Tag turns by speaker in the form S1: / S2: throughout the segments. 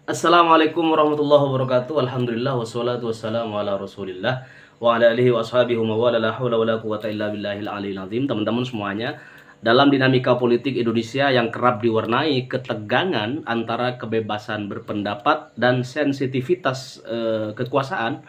S1: Assalamualaikum warahmatullahi wabarakatuh. Alhamdulillah wassalatu wassalamu ala Rasulillah wa ala alihi wa ashabihi wa wala la haula wala quwata illa billahil aliyil azim. Teman-teman semuanya, dalam dinamika politik Indonesia yang kerap diwarnai ketegangan antara kebebasan berpendapat dan sensitivitas kekuasaan,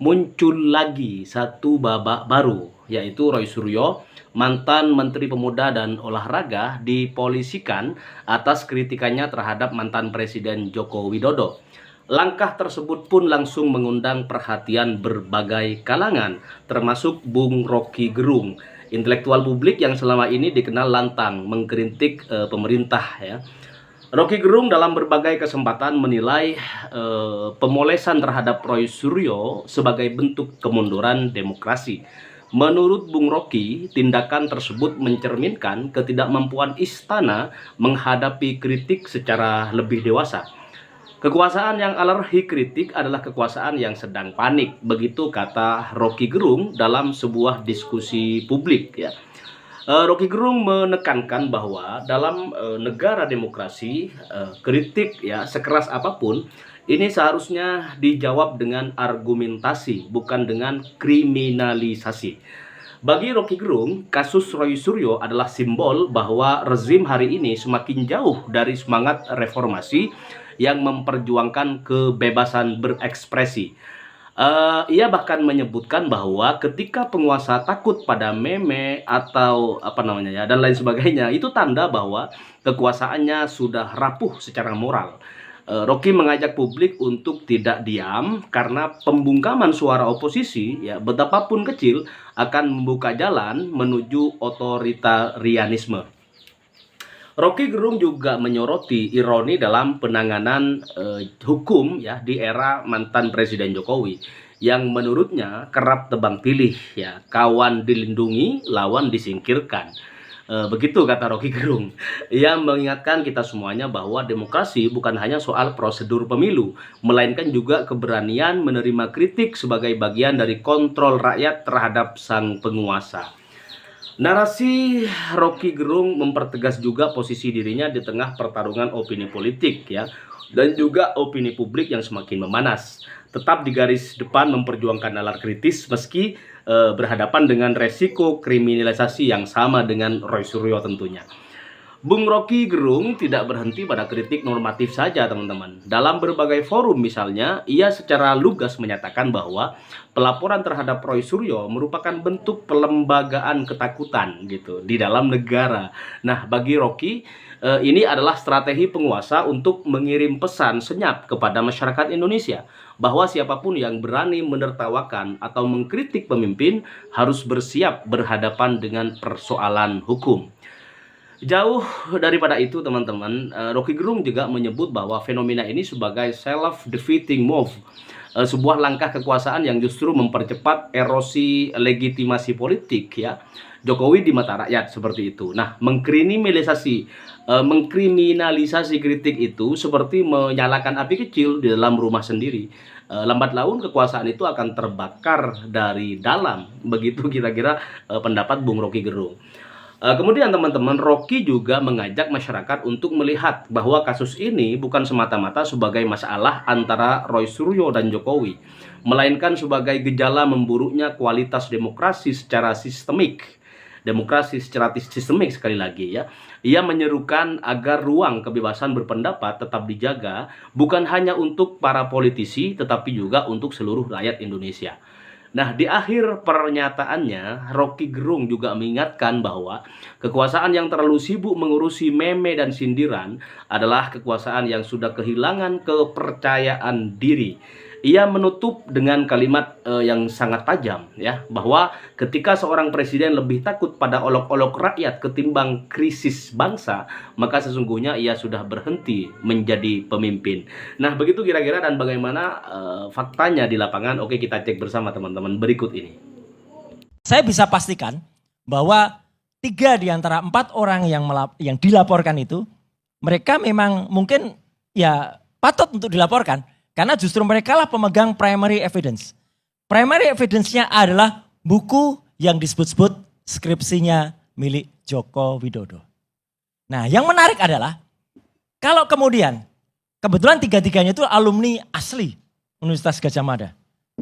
S1: muncul lagi satu babak baru, yaitu Roy Suryo, mantan Menteri Pemuda dan Olahraga, dipolisikan atas kritikannya terhadap mantan Presiden Joko Widodo. Langkah tersebut pun langsung mengundang perhatian berbagai kalangan, termasuk Bung Rocky Gerung, intelektual publik yang selama ini dikenal lantang mengkritik pemerintah ya. Rocky Gerung dalam berbagai kesempatan menilai pemolesan terhadap Roy Suryo sebagai bentuk kemunduran demokrasi. Menurut Bung Rocky, tindakan tersebut mencerminkan ketidakmampuan istana menghadapi kritik secara lebih dewasa. Kekuasaan yang alergi kritik adalah kekuasaan yang sedang panik, begitu kata Rocky Gerung dalam sebuah diskusi publik ya. Rocky Gerung menekankan bahwa dalam negara demokrasi, kritik ya sekeras apapun ini seharusnya dijawab dengan argumentasi, bukan dengan kriminalisasi. Bagi Rocky Gerung, kasus Roy Suryo adalah simbol bahwa rezim hari ini semakin jauh dari semangat reformasi yang memperjuangkan kebebasan berekspresi. Ia bahkan menyebutkan bahwa ketika penguasa takut pada meme atau apa namanya ya dan lain sebagainya, itu tanda bahwa kekuasaannya sudah rapuh secara moral. Rocky mengajak publik untuk tidak diam karena pembungkaman suara oposisi ya betapapun kecil akan membuka jalan menuju otoritarianisme. Rocky Gerung juga menyoroti ironi dalam penanganan hukum ya di era mantan Presiden Jokowi yang menurutnya kerap tebang pilih ya, kawan dilindungi, lawan disingkirkan. Begitu kata Rocky Gerung. Ia mengingatkan kita semuanya bahwa demokrasi bukan hanya soal prosedur pemilu, melainkan juga keberanian menerima kritik sebagai bagian dari kontrol rakyat terhadap sang penguasa. Narasi Rocky Gerung mempertegas juga posisi dirinya di tengah pertarungan opini politik ya dan juga opini publik yang semakin memanas. Tetap di garis depan memperjuangkan nalar kritis meski berhadapan dengan resiko kriminalisasi yang sama dengan Roy Suryo tentunya. Bung Rocky Gerung tidak berhenti pada kritik normatif saja, teman-teman. Dalam berbagai forum misalnya, ia secara lugas menyatakan bahwa pelaporan terhadap Roy Suryo merupakan bentuk pelembagaan ketakutan gitu di dalam negara. Nah, bagi Rocky, ini adalah strategi penguasa untuk mengirim pesan senyap kepada masyarakat Indonesia bahwa siapapun yang berani menertawakan atau mengkritik pemimpin harus bersiap berhadapan dengan persoalan hukum. Jauh daripada itu teman-teman, Rocky Gerung juga menyebut bahwa fenomena ini sebagai self-defeating move, sebuah langkah kekuasaan yang justru mempercepat erosi legitimasi politik ya Jokowi di mata rakyat seperti itu. Nah, mengkriminalisasi kritik itu seperti menyalakan api kecil di dalam rumah sendiri. Lambat laun kekuasaan itu akan terbakar dari dalam. Begitu kira-kira pendapat Bung Rocky Gerung. Kemudian teman-teman, Rocky juga mengajak masyarakat untuk melihat bahwa kasus ini bukan semata-mata sebagai masalah antara Roy Suryo dan Jokowi, melainkan sebagai gejala memburuknya kualitas demokrasi secara sistemik. Demokrasi secara sistemik sekali lagi ya. Ia menyerukan agar ruang kebebasan berpendapat tetap dijaga, bukan hanya untuk para politisi tetapi juga untuk seluruh rakyat Indonesia. Nah, di akhir pernyataannya, Rocky Gerung juga mengingatkan bahwa kekuasaan yang terlalu sibuk mengurusi meme dan sindiran adalah kekuasaan yang sudah kehilangan kepercayaan diri. Ia menutup dengan kalimat yang sangat tajam ya, bahwa ketika seorang presiden lebih takut pada olok-olok rakyat ketimbang krisis bangsa, maka sesungguhnya ia sudah berhenti menjadi pemimpin. Nah, begitu kira-kira dan bagaimana faktanya di lapangan. Oke, kita cek bersama teman-teman berikut ini.
S2: Saya bisa pastikan bahwa 3 di antara 4 orang yang dilaporkan itu, mereka memang mungkin ya patut untuk dilaporkan. Karena justru mereka lah pemegang primary evidence. Primary evidence-nya adalah buku yang disebut-sebut skripsinya milik Joko Widodo. Nah, yang menarik adalah kalau kemudian kebetulan tiga-tiganya itu alumni asli Universitas Gadjah Mada.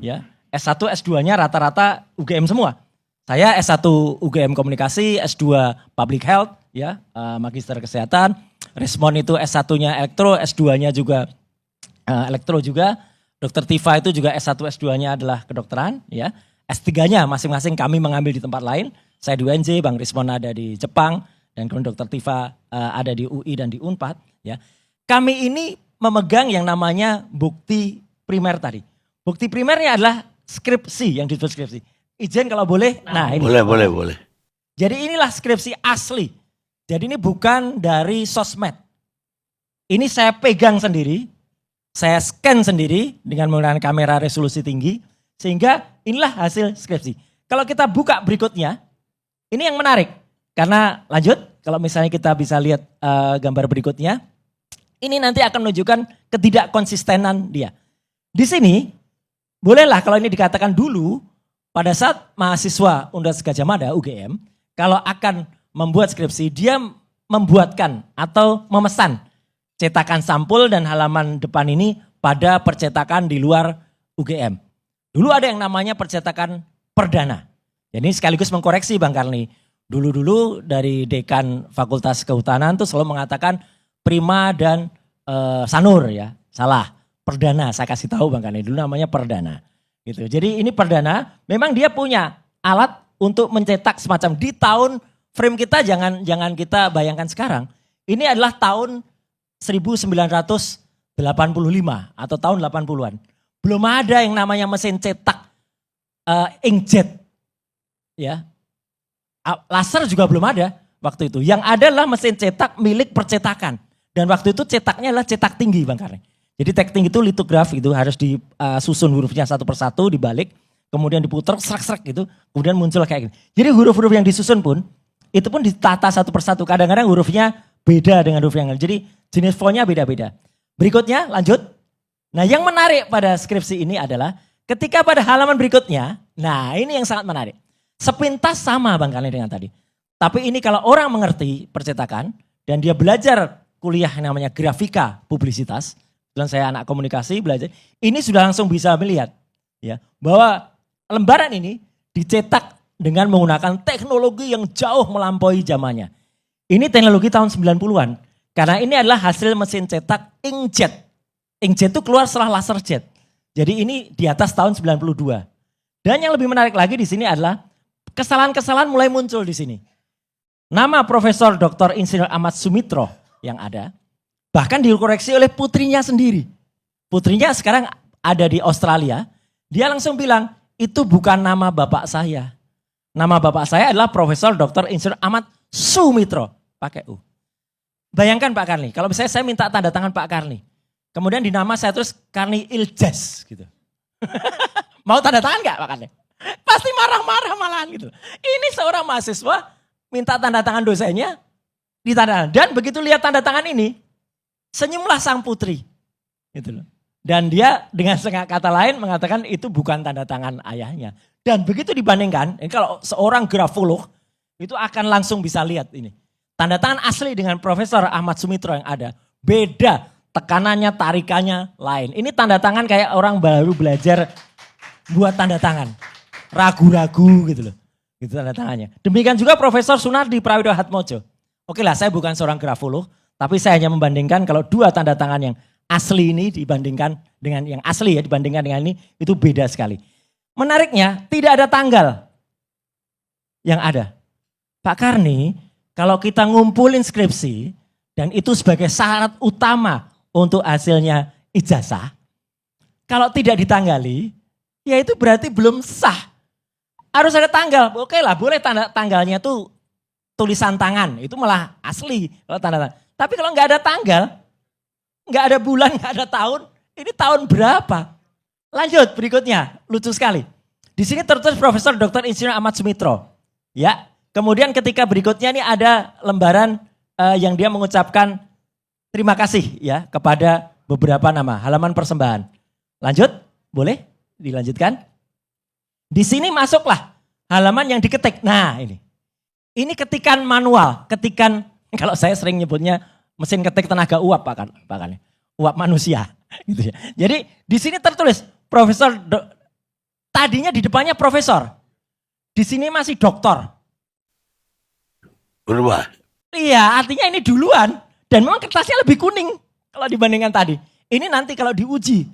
S2: Ya, S1, S2-nya rata-rata UGM semua. Saya S1 UGM Komunikasi, S2 Public Health, ya, Magister Kesehatan. Rismon itu S1-nya Elektro, S2-nya juga Elektro juga. Dr. Tifa itu juga S1, S2-nya adalah kedokteran, ya. S3-nya masing-masing kami mengambil di tempat lain. Saya di UNJ, Bang Rismon ada di Jepang, dan kemudian Dr. Tifa ada di UI dan di Unpad, ya. Kami ini memegang yang namanya bukti primer tadi. Bukti primernya adalah skripsi, yang disebut skripsi. Izin kalau boleh. Nah ini.
S3: Boleh.
S2: Jadi inilah skripsi asli. Jadi ini bukan dari sosmed. Ini saya pegang sendiri. Saya scan sendiri dengan menggunakan kamera resolusi tinggi. Sehingga inilah hasil skripsi. Kalau kita buka berikutnya. Ini yang menarik. Karena lanjut. Kalau misalnya kita bisa lihat gambar berikutnya. Ini nanti akan menunjukkan ketidakkonsistenan dia. Di sini, bolehlah kalau ini dikatakan dulu, pada saat mahasiswa Universitas Gadjah Mada, UGM, kalau akan membuat skripsi, dia membuatkan atau memesan cetakan sampul dan halaman depan ini pada percetakan di luar UGM. Dulu ada yang namanya percetakan perdana. Jadi sekaligus mengkoreksi Bang Karni. Dulu-dulu dari dekan Fakultas Kehutanan tuh selalu mengatakan prima dan sanur ya, salah. Perdana, saya kasih tahu Bang Karni, dulu namanya perdana. Gitu. Jadi ini perdana, memang dia punya alat untuk mencetak semacam di tahun frame kita jangan kita bayangkan sekarang. Ini adalah tahun 1985 atau tahun 80-an. Belum ada yang namanya mesin cetak inkjet. Ya. Laser juga belum ada waktu itu. Yang ada adalah mesin cetak milik percetakan. Dan waktu itu cetaknya adalah cetak tinggi Bang Karni. Jadi teknik itu litograf itu harus disusun hurufnya satu persatu dibalik, kemudian diputar serak-serak gitu, kemudian muncul kayak gini. Jadi huruf-huruf yang disusun pun, itu pun ditata satu persatu. Kadang-kadang hurufnya beda dengan huruf yang lain. Jadi jenis fontnya beda-beda. Berikutnya lanjut. Nah yang menarik pada skripsi ini adalah ketika pada halaman berikutnya, nah ini yang sangat menarik. Sepintas sama Bang Karni dengan tadi. Tapi ini kalau orang mengerti percetakan dan dia belajar kuliah yang namanya grafika publisitas, dan saya anak komunikasi belajar, ini sudah langsung bisa melihat ya bahwa lembaran ini dicetak dengan menggunakan teknologi yang jauh melampaui zamannya. Ini teknologi tahun 90-an karena ini adalah hasil mesin cetak inkjet. Inkjet itu keluar setelah laser jet. Jadi ini di atas tahun 92. Dan yang lebih menarik lagi di sini adalah kesalahan-kesalahan mulai muncul di sini. Nama Profesor Dr. Insinyur Ahmad Sumitro yang ada bahkan dikoreksi oleh putrinya sendiri. Putrinya sekarang ada di Australia. Dia langsung bilang, itu bukan nama bapak saya. Nama bapak saya adalah Profesor Dr. Insinyur Ahmad Sumitro. Pakai U. Bayangkan Pak Karni, kalau misalnya saya minta tanda tangan Pak Karni. Kemudian di nama saya terus Karni Iljaz gitu. Mau tanda tangan gak Pak Karni? Pasti marah-marah malahan gitu. Ini seorang mahasiswa minta tanda tangan dosennya. Ditanda. Dan begitu lihat tanda tangan ini, senyumlah sang putri. Gitu loh. Dan dia dengan kata lain mengatakan itu bukan tanda tangan ayahnya. Dan begitu dibandingkan, kalau seorang grafolog itu akan langsung bisa lihat ini. Tanda tangan asli dengan Profesor Ahmad Sumitro yang ada. Beda, tekanannya, tarikannya lain. Ini tanda tangan kayak orang baru belajar buat tanda tangan. Ragu-ragu gitu loh. Gitu tanda tangannya. Demikian juga Profesor Sunardi Prawido Hatmojo. Oke lah, saya bukan seorang grafolog. Tapi saya hanya membandingkan kalau dua tanda tangan yang asli ini dibandingkan dengan yang asli ya dibandingkan dengan ini itu beda sekali. Menariknya tidak ada tanggal yang ada. Pak Karni kalau kita ngumpulin skripsi dan itu sebagai syarat utama untuk hasilnya ijazah. Kalau tidak ditanggali ya itu berarti belum sah. Harus ada tanggal. Oke lah boleh tanggalnya tuh tulisan tangan itu malah asli kalau tanda tangan. Tapi kalau nggak ada tanggal, nggak ada bulan, nggak ada tahun, ini tahun berapa? Lanjut berikutnya, lucu sekali. Di sini tertulis Profesor Dr. Insinyur Ahmad Sumitro. Ya, kemudian ketika berikutnya ini ada lembaran yang dia mengucapkan terima kasih ya kepada beberapa nama, halaman persembahan. Lanjut, boleh dilanjutkan? Di sini masuklah halaman yang diketik. Nah ini ketikan manual, ketikan. Kalau saya sering nyebutnya mesin ketik tenaga uap Pak Kan. uap manusia. Gitu ya. Jadi di sini tertulis tadinya di depannya profesor, di sini masih doktor.
S3: Berubah.
S2: Iya, artinya ini duluan dan memang kertasnya lebih kuning kalau dibandingkan tadi. Ini nanti kalau diuji,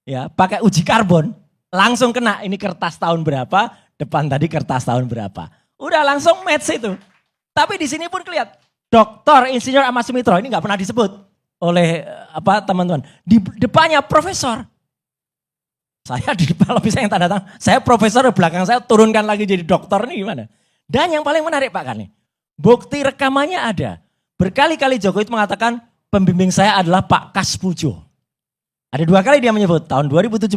S2: ya pakai uji karbon, langsung kena ini kertas tahun berapa, depan tadi kertas tahun berapa. Udah langsung match itu. Tapi di sini pun kelihatan, Dr. Insinyur Ahmad Sumitro ini nggak pernah disebut oleh teman-teman. Di depannya profesor. Saya di depan lebih saya yang tanda tangan. Saya profesor, di belakang saya turunkan lagi jadi dokter nih gimana. Dan yang paling menarik Pak Karni, bukti rekamannya ada. Berkali-kali Jokowi itu mengatakan pembimbing saya adalah Pak Kaspujo. Ada 2 kali dia menyebut, tahun 2017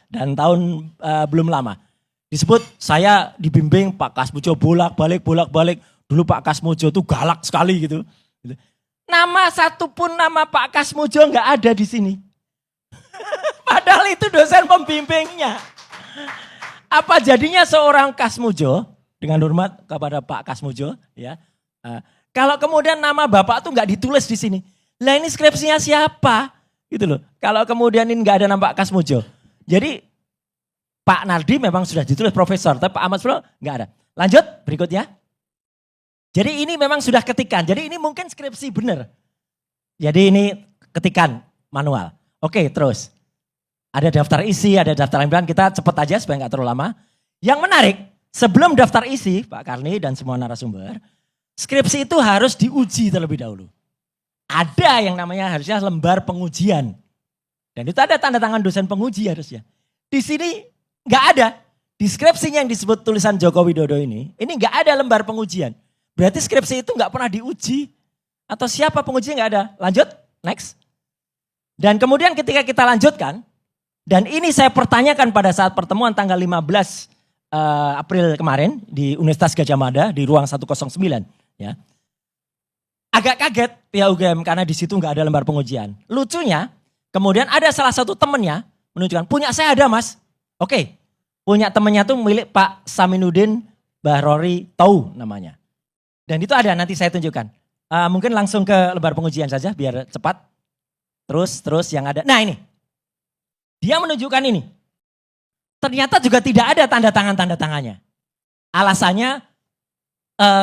S2: dan tahun belum lama. Disebut saya dibimbing Pak Kaspujo bolak-balik. Dulu Pak Kaspujo itu galak sekali gitu. Nama satu pun nama Pak Kaspujo nggak ada di sini. Padahal itu dosen pembimbingnya. Apa jadinya seorang Kaspujo, dengan hormat kepada Pak Kaspujo, ya. Kalau kemudian nama bapak tuh nggak ditulis di sini, lah ini skripsinya siapa? Gitu loh. Kalau kemudian ini nggak ada nama Pak Kaspujo, jadi Pak Nardi memang sudah ditulis profesor, tapi Pak Ahmad Sumitro nggak ada. Lanjut berikutnya. Jadi ini memang sudah ketikan. Jadi ini mungkin skripsi benar. Jadi ini ketikan manual. Oke, terus. Ada daftar isi, ada daftar lampiran. Kita cepat aja supaya nggak terlalu lama. Yang menarik, sebelum daftar isi, Pak Karni dan semua narasumber, skripsi itu harus diuji terlebih dahulu. Ada yang namanya harusnya lembar pengujian. Dan itu ada tanda tangan dosen penguji harusnya. Di sini nggak ada. Di skripsinya yang disebut tulisan Joko Widodo ini nggak ada lembar pengujian. Berarti skripsi itu nggak pernah diuji. Atau siapa pengujinya nggak ada. Lanjut, next. Dan kemudian ketika kita lanjutkan, dan ini saya pertanyakan pada saat pertemuan tanggal 15 April kemarin di Universitas Gadjah Mada di ruang 109. Ya. Agak kaget pihak UGM karena di situ nggak ada lembar pengujian. Lucunya, kemudian ada salah satu temennya menunjukkan, punya saya ada mas. Oke, punya temennya tuh milik Pak Saminuddin Bahrori Tau namanya. Dan itu ada, nanti saya tunjukkan. Mungkin langsung ke lembar pengujian saja biar cepat. Terus yang ada. Nah ini, dia menunjukkan ini. Ternyata juga tidak ada tanda tangannya. Alasannya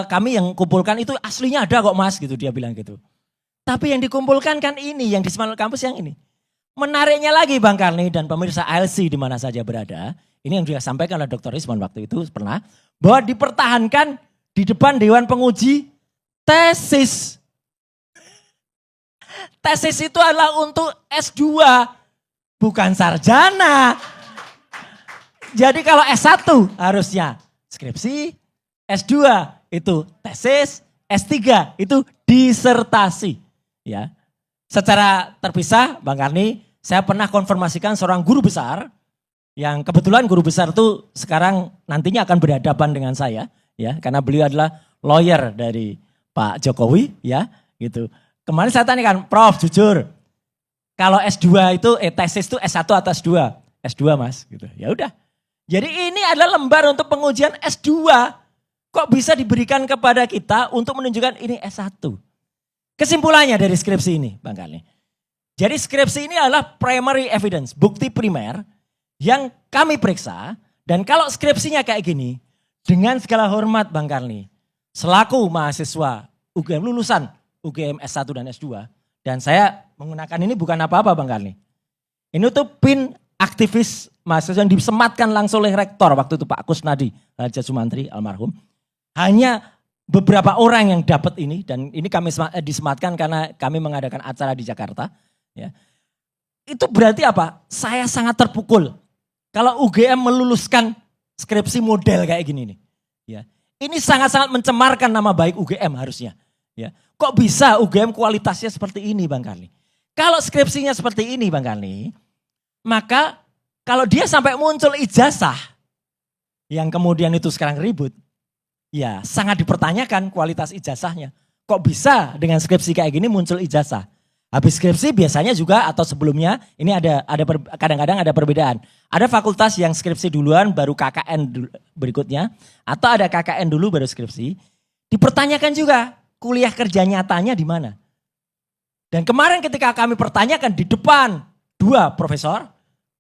S2: kami yang kumpulkan itu aslinya ada kok mas gitu, dia bilang gitu. Tapi yang dikumpulkan kan ini, yang di Semangat Kampus yang ini. Menariknya lagi Bang Karni dan pemirsa ALC di mana saja berada. Ini yang juga sampaikan oleh Dr. Rizwan waktu itu pernah. Bahwa dipertahankan di depan Dewan Penguji tesis. Tesis itu adalah untuk S2, bukan sarjana. Jadi kalau S1 harusnya skripsi, S2 itu tesis, S3 itu disertasi. Ya. Secara terpisah Bang Karni, saya pernah konfirmasikan seorang guru besar, yang kebetulan guru besar itu sekarang nantinya akan berhadapan dengan saya. Ya, karena beliau adalah lawyer dari Pak Jokowi, ya, gitu. Kemarin saya tanyakan, Prof, jujur, kalau S2 itu tesis itu S1 atau S2? S2 Mas, gitu. Ya udah. Jadi ini adalah lembar untuk pengujian S2. Kok bisa diberikan kepada kita untuk menunjukkan ini S1? Kesimpulannya dari skripsi ini, Bang Karni. Jadi skripsi ini adalah primary evidence, bukti primer yang kami periksa, dan kalau skripsinya kayak gini, dengan segala hormat Bang Karni, selaku mahasiswa UGM, lulusan UGM S1 dan S2, dan saya menggunakan ini bukan apa-apa Bang Karni. Ini tuh pin aktivis mahasiswa yang disematkan langsung oleh rektor waktu itu Pak Kusnadi Raja Sumantri almarhum. Hanya beberapa orang yang dapat ini, dan ini kami disematkan karena kami mengadakan acara di Jakarta. Ya. Itu berarti apa? Saya sangat terpukul kalau UGM meluluskan skripsi model kayak gini nih. Ya. Ini sangat-sangat mencemarkan nama baik UGM harusnya. Ya. Kok bisa UGM kualitasnya seperti ini Bang Karni? Kalau skripsinya seperti ini Bang Karni, maka kalau dia sampai muncul ijazah yang kemudian itu sekarang ribut, ya sangat dipertanyakan kualitas ijazahnya. Kok bisa dengan skripsi kayak gini muncul ijazah? Habis skripsi biasanya juga atau sebelumnya ini kadang-kadang ada perbedaan. Ada fakultas yang skripsi duluan baru KKN berikutnya, atau ada KKN dulu baru skripsi. Dipertanyakan juga kuliah kerja nyatanya di mana? Dan kemarin ketika kami pertanyakan di depan 2 profesor,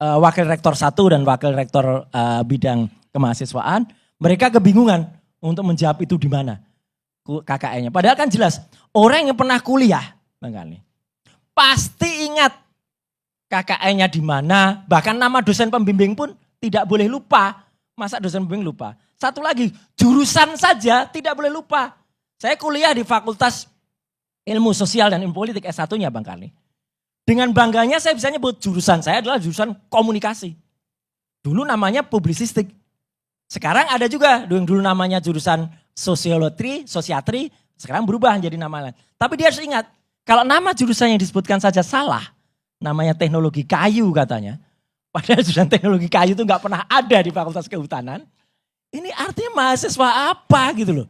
S2: wakil rektor 1 dan wakil rektor bidang kemahasiswaan, mereka kebingungan untuk menjawab itu di mana KKN-nya. Padahal kan jelas orang yang pernah kuliah, Bang Kali, pasti ingat KKN-nya di mana, bahkan nama dosen pembimbing pun tidak boleh lupa. Masa dosen pembimbing lupa? Satu lagi, jurusan saja tidak boleh lupa. Saya kuliah di Fakultas Ilmu Sosial dan Ilmu Politik S1-nya Bang Karni. Dengan bangganya saya bisa nyebut jurusan saya adalah jurusan komunikasi. Dulu namanya publisistik. Sekarang ada juga yang dulu namanya jurusan sosiatri, sekarang berubah menjadi nama lain. Tapi dia harus ingat, kalau nama jurusan yang disebutkan saja salah, namanya teknologi kayu katanya. Padahal jurusan teknologi kayu itu nggak pernah ada di Fakultas Kehutanan. Ini artinya mahasiswa apa gitu loh.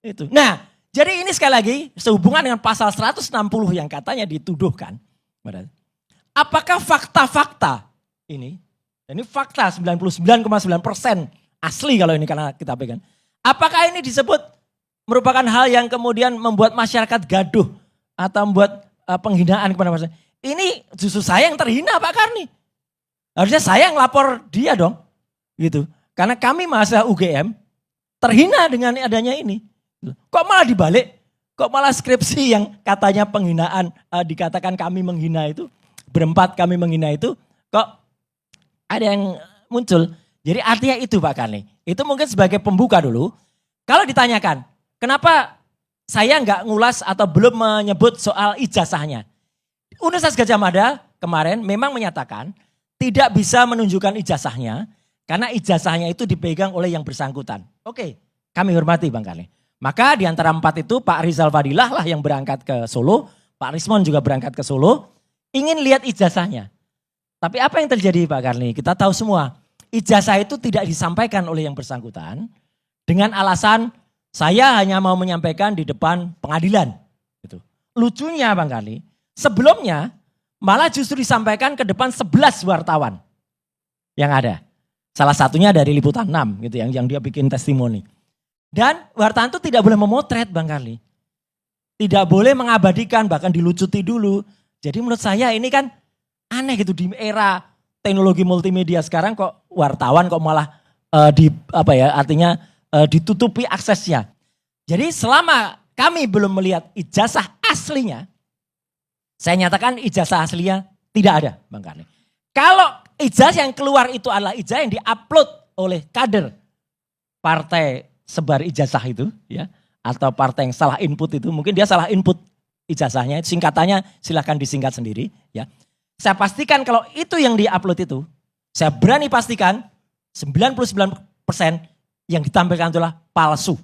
S2: Itu. Nah, jadi ini sekali lagi sehubungan dengan pasal 160 yang katanya dituduhkan. Apakah fakta-fakta ini fakta 99,9% asli kalau ini karena kita pegang. Apakah ini disebut merupakan hal yang kemudian membuat masyarakat gaduh atau membuat penghinaan kepada masyarakat? Ini justru saya yang terhina Pak Karni. Harusnya saya yang lapor dia dong. Gitu. Karena kami mahasiswa UGM terhina dengan adanya ini. Kok malah dibalik? Kok malah skripsi yang katanya penghinaan, dikatakan kami menghina itu, berempat kami menghina itu, kok ada yang muncul. Jadi artinya itu Pak Karni. Itu mungkin sebagai pembuka dulu. Kalau ditanyakan, kenapa saya nggak ngulas atau belum menyebut soal ijazahnya. Universitas Gadjah Mada kemarin memang menyatakan tidak bisa menunjukkan ijazahnya karena ijazahnya itu dipegang oleh yang bersangkutan. Oke, kami hormati Bang Karni. Maka di antara 4 itu Pak Rizal Fadilah lah yang berangkat ke Solo, Pak Rismon juga berangkat ke Solo, ingin lihat ijazahnya. Tapi apa yang terjadi Pak Karni? Kita tahu semua, ijazah itu tidak disampaikan oleh yang bersangkutan dengan alasan saya hanya mau menyampaikan di depan pengadilan. Gitu. Lucunya Bang Karni, sebelumnya malah justru disampaikan ke depan 11 wartawan yang ada. Salah satunya dari Liputan 6 gitu yang dia bikin testimoni. Dan wartawan itu tidak boleh memotret Bang Karni. Tidak boleh mengabadikan, bahkan dilucuti dulu. Jadi menurut saya ini kan aneh gitu di era teknologi multimedia sekarang kok wartawan kok malah artinya ditutupi aksesnya. Jadi selama kami belum melihat ijazah aslinya, saya nyatakan ijazah aslinya tidak ada Bang Karni. Kalau ijazah yang keluar itu adalah ijazah yang diupload oleh kader partai sebar ijazah itu ya, atau partai yang salah input itu, mungkin dia salah input ijazahnya, singkatannya silahkan disingkat sendiri ya. Saya pastikan kalau itu yang diupload itu, saya berani pastikan 99% yang ditampilkan itulah palsu.